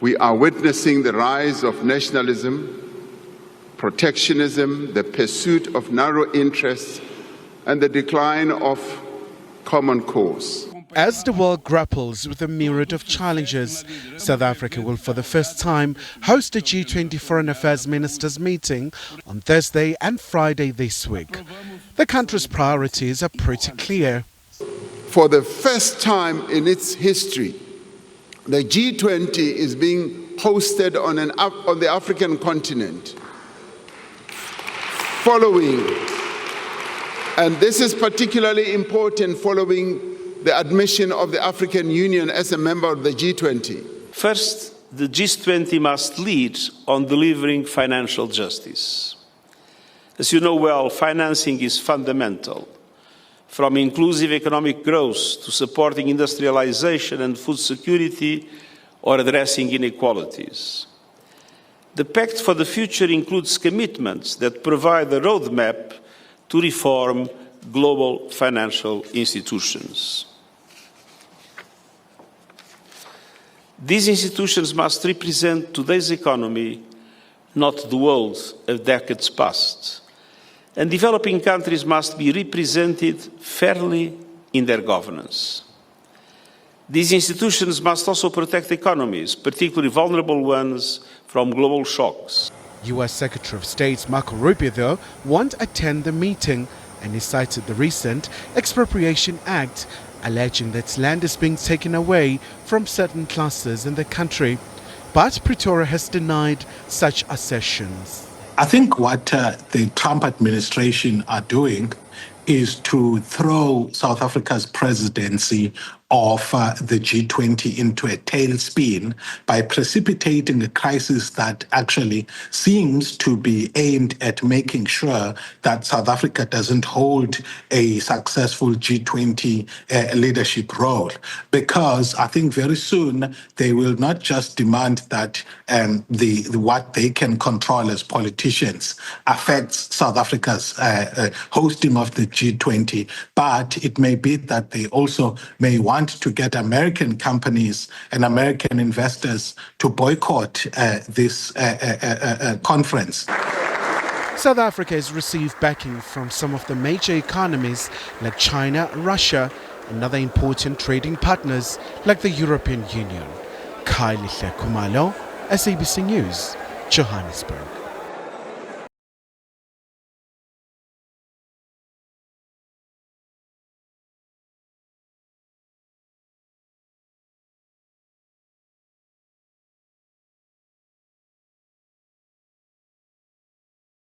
We are witnessing the rise of nationalism, protectionism, the pursuit of narrow interests, and the decline of common cause. As the world grapples with a myriad of challenges, South Africa will for the first time host a G20 Foreign Affairs Ministers meeting on Thursday and Friday this week. The country's priorities are pretty clear. For the first time in its history, the G20 is being hosted on the African continent. And this is particularly important following the admission of the African Union as a member of the G20. First, the G20 must lead on delivering financial justice. As you know well, financing is fundamental, from inclusive economic growth to supporting industrialization and food security or addressing inequalities. The Pact for the Future includes commitments that provide a roadmap to reform global financial institutions. These institutions must represent today's economy, not the world of decades past. And developing countries must be represented fairly in their governance. These institutions must also protect economies, particularly vulnerable ones, from global shocks. U.S. Secretary of State Marco Rubio, though, won't attend the meeting, and he cited the recent Expropriation Act, alleging that land is being taken away from certain classes in the country. But Pretoria has denied such assertions. I think what the Trump administration are doing is to throw South Africa's presidency of the G20 into a tailspin by precipitating a crisis that actually seems to be aimed at making sure that South Africa doesn't hold a successful G20 leadership role. Because I think very soon they will not just demand that what they can control as politicians affects South Africa's hosting of the G20, but it may be that they also may want to get American companies and American investors to boycott this conference. South Africa has received backing from some of the major economies like China, Russia, and other important trading partners like the European Union. Khumalo, SABC News, Johannesburg.